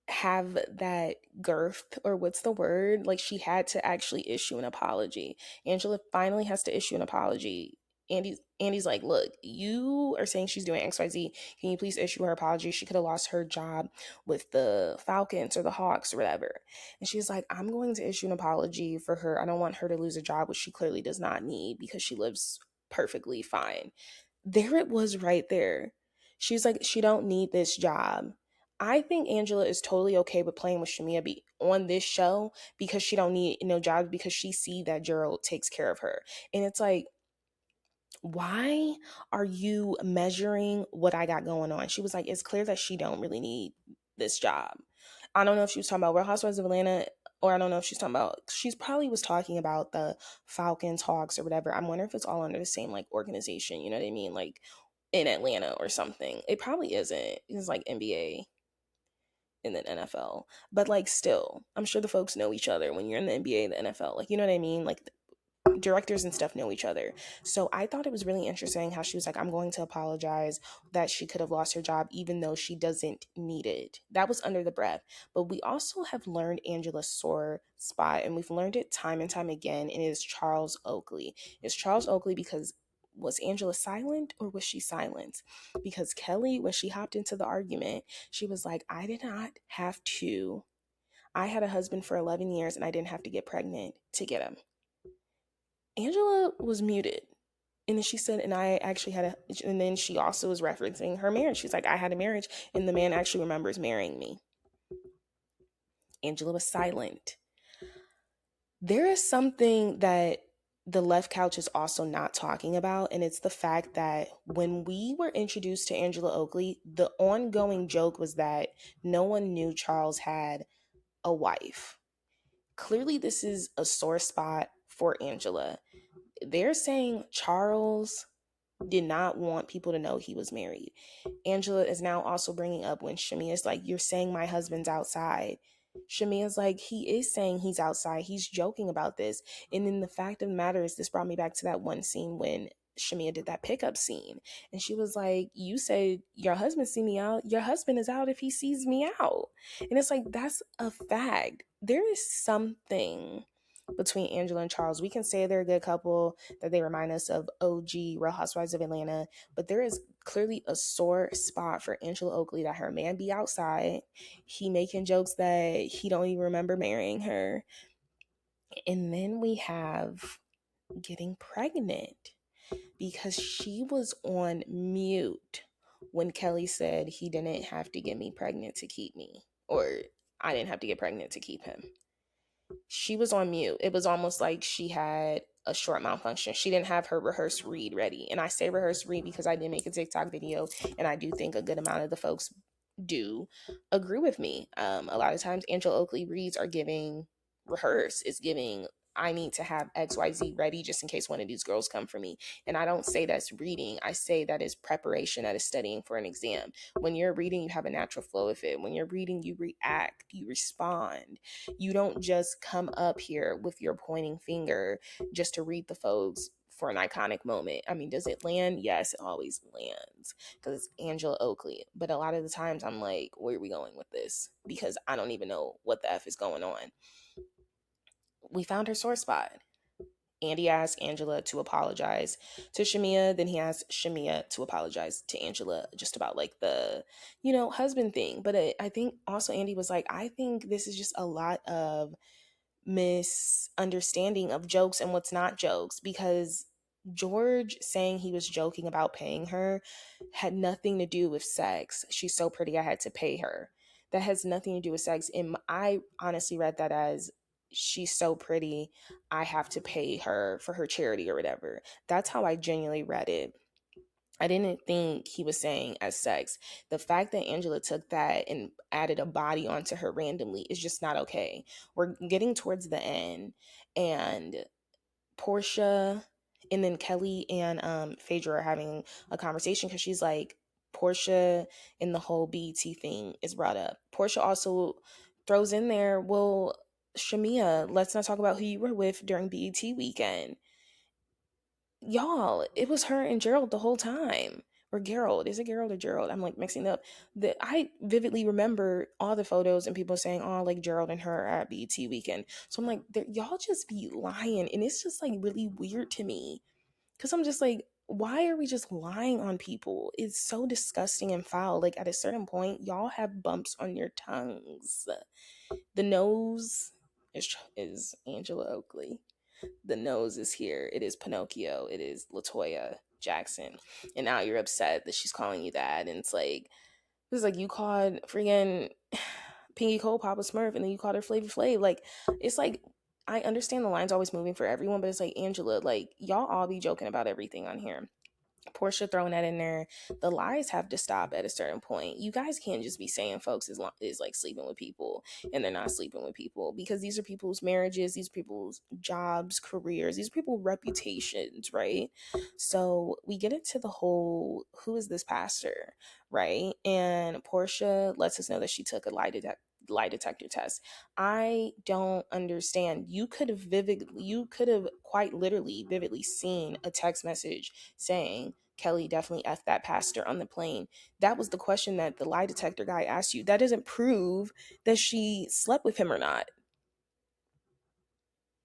have that girth, or what's the word, like she had to actually issue an apology. Angela finally has to issue an apology. Andy's like, look, you are saying she's doing XYZ, can you please issue her apology? She could have lost her job with the Falcons or the Hawks or whatever. And she's like, I'm going to issue an apology for her. I don't want her to lose a job, which she clearly does not need because she lives perfectly fine. There it was right there. She's like, she don't need this job. I think Angela is totally okay with playing with Shamia on this show because she don't need no job, because she see that Gerald takes care of her. And it's like, why are you measuring what I got going on? She was like, it's clear that she don't really need this job. I don't know if she was talking about Real Housewives of Atlanta, or I don't know if she's talking about, she's probably was talking about the Falcons, Hawks, or whatever. I'm wondering if it's all under the same like organization, you know what I mean? Like in Atlanta or something. It probably isn't. It's like NBA and then NFL. But like still, I'm sure the folks know each other when you're in the NBA, the NFL. Like, you know what I mean? Like directors and stuff know each other. So I thought it was really interesting how she was like, I'm going to apologize that she could have lost her job even though she doesn't need it. That was under the breath. But we also have learned Angela's sore spot, and we've learned it time and time again, and it is Charles Oakley. It's Charles Oakley because was Angela silent or was she silent? Because Kelly, when she hopped into the argument, she was like, I did not have to. I had a husband for 11 years and I didn't have to get pregnant to get him. Angela was muted. And then she said, and I actually had and then she also was referencing her marriage. She's like, I had a marriage and the man actually remembers marrying me. Angela was silent. There is something that the left couch is also not talking about, and it's the fact that when we were introduced to Angela Oakley, the ongoing joke was that no one knew Charles had a wife. Clearly, this is a sore spot for Angela. They're saying Charles did not want people to know he was married. Angela is now also bringing up when Shamia's like, you're saying my husband's outside. Shamia's like, he is saying he's outside. He's joking about this. And then the fact of the matter is, this brought me back to that one scene when Shamia did that pickup scene. And she was like, you said your husband see me out. Your husband is out if he sees me out. And it's like, that's a fact. There is something between Angela and Charles. We can say they're a good couple, that they remind us of OG Real Housewives of Atlanta, but there is clearly a sore spot for Angela Oakley that her man be outside. He making jokes that he don't even remember marrying her. And then we have getting pregnant, because she was on mute when Kelly said he didn't have to get me pregnant to keep me, or I didn't have to get pregnant to keep him. She was on mute. It was almost like she had a short malfunction. She didn't have her rehearsed read ready. And I say rehearsed read because I did make a TikTok video, and I do think a good amount of the folks do agree with me. A lot of times Angela Oakley reads are giving rehearse. It's giving, I need to have XYZ ready just in case one of these girls come for me. And I don't say that's reading. I say that is preparation, that is studying for an exam. When you're reading, you have a natural flow of it. When you're reading, you react, you respond. You don't just come up here with your pointing finger just to read the folks for an iconic moment. I mean, does it land? Yes, it always lands because it's Angela Oakley. But a lot of the times I'm like, where are we going with this? Because I don't even know what the F is going on. We found her sore spot. Andy asked Angela to apologize to Shamia. Then he asked Shamia to apologize to Angela just about like the, husband thing. But I think also Andy was like, I think this is just a lot of misunderstanding of jokes and what's not jokes, because George saying he was joking about paying her had nothing to do with sex. She's so pretty, I had to pay her. That has nothing to do with sex. And I honestly read that as, she's so pretty, I have to pay her for her charity or whatever. That's how I genuinely read it. I didn't think he was saying as sex. The fact that Angela took that and added a body onto her randomly is just not okay. We're getting towards the end, and Portia and then Kelly and Phaedra are having a conversation because she's like, Portia and the whole BET thing is brought up. Portia also throws in there, well, Shamia, let's not talk about who you were with during BET weekend. Y'all, it was her and Gerald the whole time. Or Gerald. Is it Gerald or Gerald? I'm like mixing up. I vividly remember all the photos and people saying, oh, like Gerald and her at BET weekend. So I'm like, y'all just be lying. And it's just like really weird to me. Because I'm just like, why are we just lying on people? It's so disgusting and foul. Like at a certain point, y'all have bumps on your tongues. The nose is Angela Oakley. The nose is here. It is Pinocchio. It is LaToya Jackson. And now you're upset that she's calling you that. And it's like you called freaking Pinky Cole Papa Smurf, and then you called her Flavor Flav. Like, it's like, I understand the line's always moving for everyone, but it's like, Angela, like, y'all all be joking about everything on here. Portia throwing that in there. The lies have to stop at a certain point. You guys can't just be saying folks is like sleeping with people and they're not sleeping with people, because these are people's marriages, these are people's jobs, careers, these are people's reputations, right? So we get into the whole, who is this pastor, right? And Portia lets us know that she took a lie detector test. I don't understand. You could have quite literally vividly seen a text message saying, Kelly definitely F that pastor on the plane. That was the question that the lie detector guy asked you. That doesn't prove that she slept with him or not.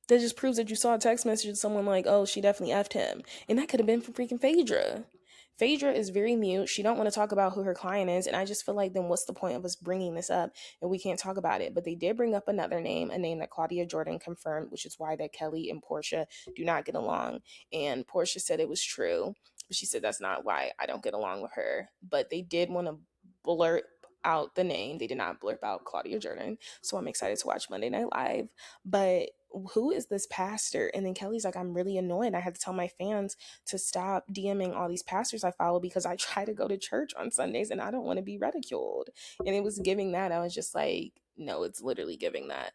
That just proves that you saw a text message of someone like, oh, she definitely F'd him. And that could have been from freaking Phaedra. Phaedra is very mute. She don't want to talk about who her client is, and I just feel like, then what's the point of us bringing this up and we can't talk about it? But they did bring up another name, a name that Claudia Jordan confirmed, which is why that Kelli and Portia do not get along. And Portia said it was true, but she said that's not why I don't get along with her. But they did want to blurt out the name. They did not blurb out Claudia Jordan. So I'm excited to watch Monday Night Live. But who is this pastor? And then Kelly's like, I'm really annoyed. I had to tell my fans to stop DMing all these pastors I follow because I try to go to church on Sundays and I don't want to be ridiculed. And it was giving that. I was just like, no, it's literally giving that.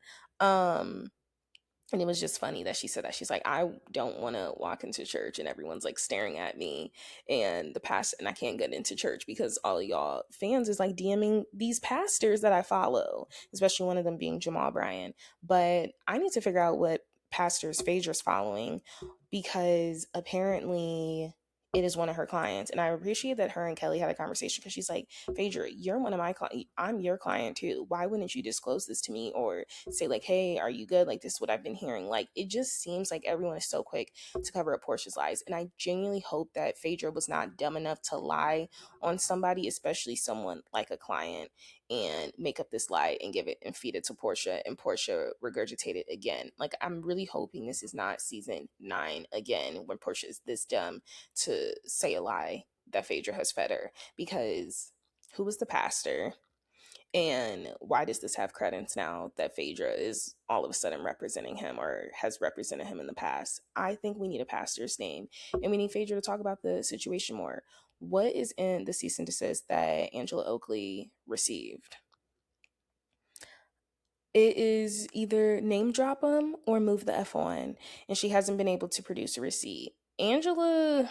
And it was just funny that she said that. She's like, I don't want to walk into church and everyone's like staring at me and the pastor, and I can't get into church because all of y'all fans is like DMing these pastors that I follow, especially one of them being Jamal Bryan. But I need to figure out what pastors Phaedra's following, because apparently it is one of her clients. And I appreciate that her and Kelly had a conversation, because she's like, Phaedra, you're one of my clients. I'm your client too. Why wouldn't you disclose this to me or say like, hey, are you good? Like, this is what I've been hearing. Like, it just seems like everyone is so quick to cover up Portia's lies. And I genuinely hope that Phaedra was not dumb enough to lie on somebody, especially someone like a client, and make up this lie and give it and feed it to Portia, and Portia regurgitate it again. Like, I'm really hoping this is not season 9 again, when Portia is this dumb to say a lie that Phaedra has fed her. Because who was the pastor? And why does this have credence now that Phaedra is all of a sudden representing him or has represented him in the past? I think we need a pastor's name, and we need Phaedra to talk about the situation more. What is in the cease and desist that Angela Oakley received? It is either name drop him or move the F on, and she hasn't been able to produce a receipt. Angela,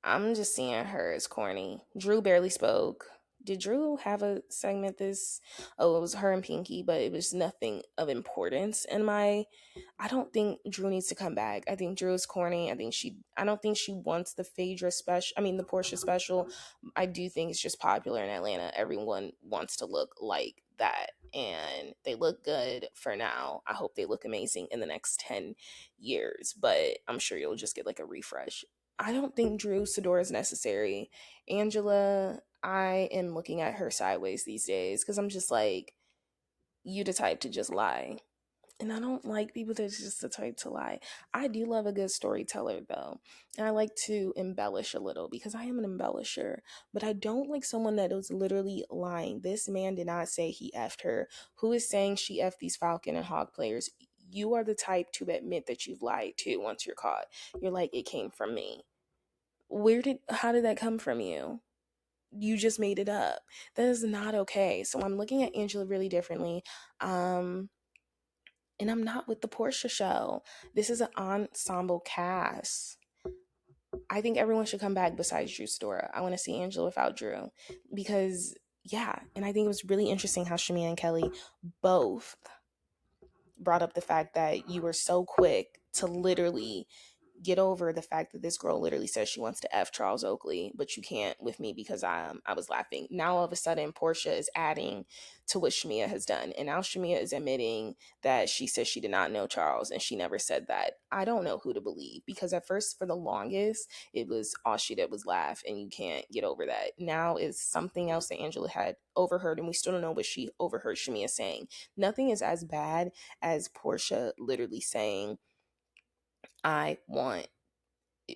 I'm just seeing her as corny. Drew barely spoke. Did Drew have a segment this? Oh, it was her and Pinky, but it was nothing of importance. I don't think Drew needs to come back. I think Drew is corny. I don't think she wants the Phaedra special. I mean, the Portia special. I do think it's just popular in Atlanta. Everyone wants to look like that. And they look good for now. I hope they look amazing in the next 10 years, but I'm sure you'll just get like a refresh. I don't think Drew Sidor is necessary. Angela, I am looking at her sideways these days because I'm just like, you the type to just lie. And I don't like people that's just the type to lie. I do love a good storyteller though. And I like to embellish a little because I am an embellisher. But I don't like someone that is literally lying. This man did not say he effed her. Who is saying she effed these Falcon and Hawk players? You are the type to admit that you've lied too once you're caught. You're like, it came from me. How did that come from you? You just made it up. That is not okay. So I'm looking at Angela really differently. And I'm not with the Portia show. This is an ensemble cast. I think everyone should come back besides Drew Sidora. I want to see Angela without Drew. Because, yeah. And I think it was really interesting how Shamia and Kelly both brought up the fact that you were so quick to literally get over the fact that this girl literally says she wants to F Charles Oakley, but you can't with me because I was laughing. Now all of a sudden Portia is adding to what Shamia has done. And now Shamia is admitting that she says she did not know Charles and she never said that. I don't know who to believe, because at first, for the longest, it was all she did was laugh and you can't get over that. Now it's something else that Angela had overheard and we still don't know what she overheard Shamia saying. Nothing is as bad as Portia literally saying,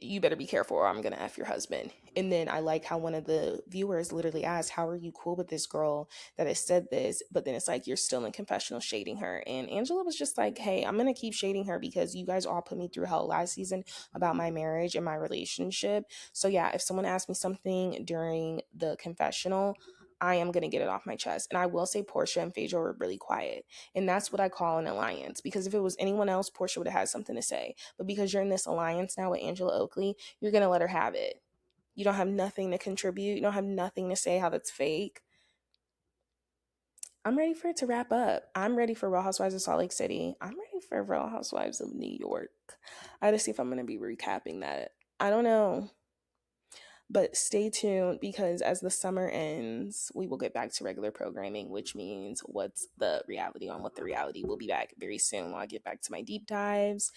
you better be careful or I'm gonna F your husband. And then I like how one of the viewers literally asked, how are you cool with this girl that has said this? But then it's like, you're still in confessional shading her. And Angela was just like, hey, I'm gonna keep shading her because you guys all put me through hell last season about my marriage and my relationship. So yeah, if someone asked me something during the confessional, I am going to get it off my chest. And I will say Portia and Phaedra were really quiet. And that's what I call an alliance. Because if it was anyone else, Portia would have had something to say. But because you're in this alliance now with Angela Oakley, you're going to let her have it. You don't have nothing to contribute. You don't have nothing to say how that's fake. I'm ready for it to wrap up. I'm ready for Real Housewives of Salt Lake City. I'm ready for Real Housewives of New York. I gotta see if I'm going to be recapping that. I don't know. But stay tuned, because as the summer ends, we will get back to regular programming, which means what's the reality on what the reality will be back very soon while I get back to my deep dives.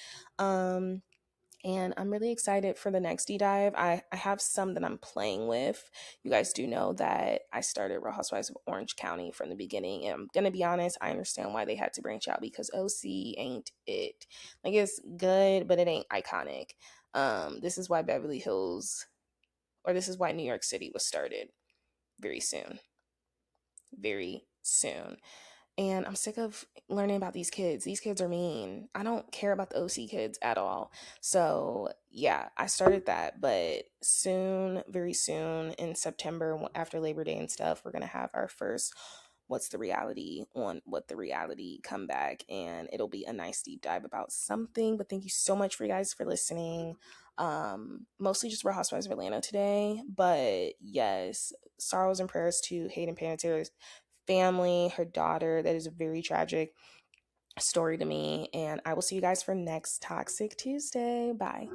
And I'm really excited for the next deep dive. I have some that I'm playing with. You guys do know that I started Real Housewives of Orange County from the beginning. And I'm going to be honest, I understand why they had to branch out because OC ain't it. Like, it's good, but it ain't iconic. This is why Beverly Hills, or this is why New York City was started very soon. Very soon. And I'm sick of learning about these kids. These kids are mean. I don't care about the OC kids at all. So, yeah, I started that. But soon, very soon in September, after Labor Day and stuff, we're going to have our first What's the Reality on What the Reality comeback. And it'll be a nice deep dive about something. But thank you so much for you guys for listening. Mostly just Real Housewives of Atlanta today. But yes, sorrows and prayers to Hayden Panettiere's family, her daughter. That is a very tragic story to me. And I will see you guys for next Toxic Tuesday. Bye.